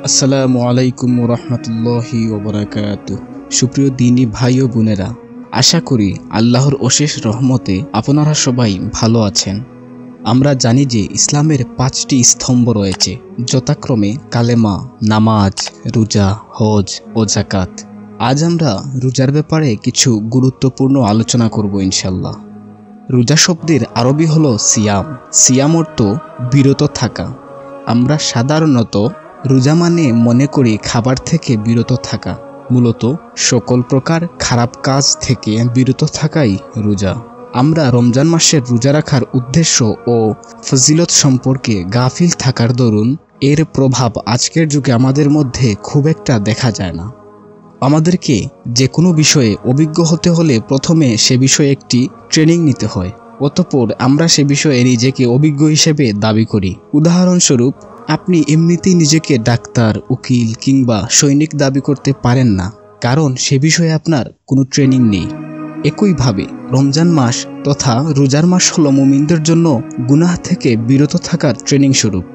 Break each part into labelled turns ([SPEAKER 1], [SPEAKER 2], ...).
[SPEAKER 1] আসসালামু আলাইকুম রহমতুল্লাহি ওবরাকাতুহ। সুপ্রিয় দিনী ভাই ও বোনেরা, আশা করি আল্লাহর অশেষ রহমতে আপনারা সবাই ভালো আছেন। আমরা জানি যে ইসলামের 5টি স্তম্ভ রয়েছে, যথাক্রমে কালেমা, নামাজ, রোজা, হজ ও যাকাত। আজ আমরা রোজার ব্যাপারে কিছু গুরুত্বপূর্ণ আলোচনা করব ইনশাল্লাহ। রোজা শব্দের আরবি হলো সিয়াম। সিয়াম অর্থ বিরত থাকা। আমরা সাধারণত রোজা মানে মনে করি খাবার থেকে বিরত থাকা। মূলত সকল প্রকার খারাপ কাজ থেকে বিরত থাকাই রোজা। আমরা রমজান মাসের রোজা রাখার উদ্দেশ্য ও ফজিলত সম্পর্কে গাফিল থাকার দরুন এর প্রভাব আজকের যুগে আমাদের মধ্যে খুব একটা দেখা যায় না। আমাদেরকে যে কোনো বিষয়ে অভিজ্ঞ হতে হলে প্রথমে সে বিষয়ে একটি ট্রেনিং নিতে হয়, অতঃপর আমরা সে বিষয়ে নিজেকে অভিজ্ঞ হিসেবে দাবি করি। উদাহরণস্বরূপ, আপনি এমনিতেই নিজেকে ডাক্তার, উকিল কিংবা সৈনিক দাবি করতে পারেন না, কারণ সে বিষয়ে আপনার কোনো ট্রেনিং নেই। একইভাবে রমজান মাস তথা রোজার মাস হলো মুমিনদের জন্য গুনাহ থেকে বিরত থাকার ট্রেনিং স্বরূপ,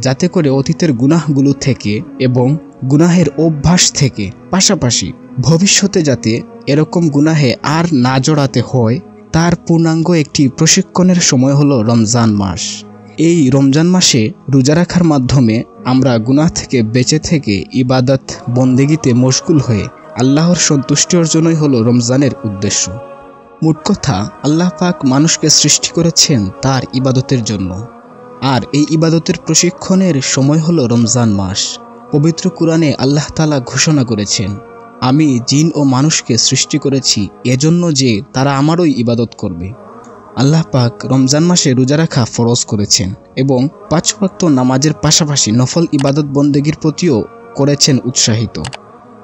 [SPEAKER 1] যাতে করে অতীতের গুনাহগুলো থেকে এবং গুনাহের অভ্যাস থেকে পাশাপাশি ভবিষ্যতে যাতে এরকম গুনাহে আর না জড়াতে হয় তার পূর্ণাঙ্গ একটি প্রশিক্ষণের সময় হলো রমজান মাস। এই রমজান মাসে রোজা রাখার মাধ্যমে আমরা গুনাহ থেকে বেঁচে থেকে ইবাদত বন্দেগীতে মশগুল হয়ে আল্লাহর সন্তুষ্টি অর্জনই হলো রমজানের উদ্দেশ্য। মোট কথা, আল্লাহ পাক মানুষকে সৃষ্টি করেছেন তার ইবাদতের জন্য, আর এই ইবাদতের প্রশিক্ষণের সময় হলো রমজান মাস। পবিত্র কুরআনে আল্লাহ তাআলা ঘোষণা করেছেন, আমি জিন ও মানুষকে সৃষ্টি করেছি এজন্য যে তারা আমারই ইবাদত করবে। আল্লাহ পাক রমজান মাসে রোজা রাখা ফরজ করেছেন এবং 5 ওয়াক্ত নামাজের পাশাপাশি নফল ইবাদত বন্দেগীর প্রতিও করেছেন উৎসাহিত।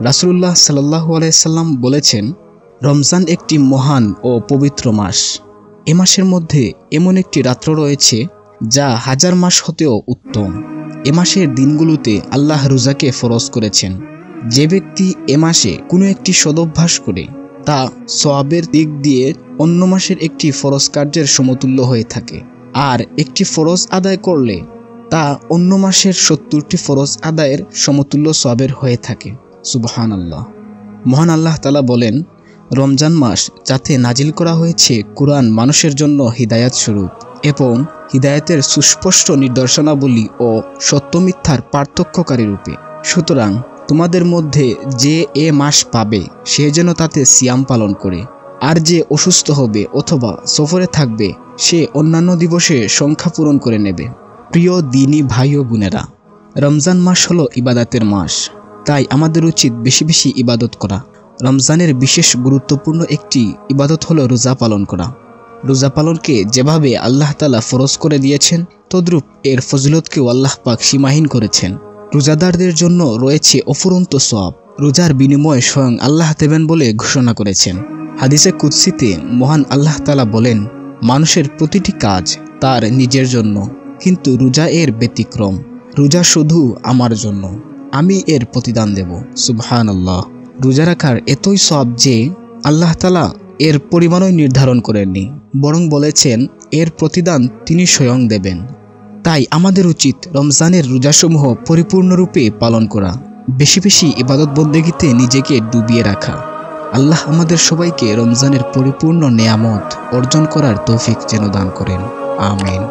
[SPEAKER 1] রাসূলুল্লাহ সাল্লাল্লাহু আলাইহি সাল্লাম বলেছেন, রমজান একটি মহান ও পবিত্র মাস। এ মাসের মধ্যে এমন একটি রাত্র রয়েছে যা 1000 মাস হতেও উত্তম। এ মাসের দিনগুলোতে আল্লাহ রোজাকে ফরজ করেছেন। যে ব্যক্তি এ মাসে কোনো একটি সদভ্যাস করে তা সওয়াবের দিক দিয়ে অন্য মাসের একটি ফরজ কার্যের সমতুল্য হয়ে থাকে, আর একটি ফরজ আদায় করলে তা অন্য মাসের 70টি ফরজ আদায়ের সমতুল্য সওয়াবের হয়ে থাকে। সুবহানাল্লাহ। মহান আল্লাহ তাআলা বলেন, রমজান মাস যাতে নাজিল করা হয়েছে কুরআন মানুষের জন্য হিদায়াত স্বরূপ এবং হিদায়াতের সুস্পষ্ট নিদর্শনাবলী ও সত্য মিথ্যার পার্থক্যকারী রূপে। সুতরাং তোমাদের মধ্যে যে এ মাস পাবে সে যেন তাতে সিয়াম পালন করে, আর যে অসুস্থ হবে অথবা সফরে থাকবে সে অন্যান্য দিবসে সংখ্যা পূরণ করে নেবে। প্রিয় দিনী ভাই ও বোনেরা, রমজান মাস হলো ইবাদতের মাস, তাই আমাদের উচিত বেশি বেশি ইবাদত করা। রমজানের বিশেষ গুরুত্বপূর্ণ একটি ইবাদত হলো রোজা পালন করা। রোজা পালনকে যেভাবে আল্লাহ তাআলা ফরজ করে দিয়েছেন, তদ্রূপ এর ফজিলতকেও আল্লাহ পাক সীমাহীন করেছেন। রোজাদারদের জন্য রয়েছে অফুরন্ত সওয়াব। রোজার বিনিময়ে স্বয়ং আল্লাহ দেবেন বলে ঘোষণা করেছেন। হাদিসে কুদসিতে মহান আল্লাহ তাআলা বলেন, মানুষের প্রতিটি কাজ তার নিজের জন্য, কিন্তু রোজা এর ব্যতিক্রম। রোজা শুধু আমার জন্য, আমি এর প্রতিদান দেব। সুবহানাল্লাহ। রোজা রাখার এতই সওয়াব যে আল্লাহ তাআলা এর পরিমাণই নির্ধারণ করেননি, বরং বলেছেন এর প্রতিদান তিনি স্বয়ং দেবেন। তাই আমাদের উচিত রমজানের রোজাসমূহ পরিপূর্ণরূপে পালন করা, বেশি বেশি ইবাদত বন্দেগীতে নিজেকে ডুবিয়ে রাখা। আল্লাহ আমাদের সবাইকে রমজানের পরিপূর্ণ নেয়ামত অর্জন করার তৌফিক যেন দান করেন। আমিন।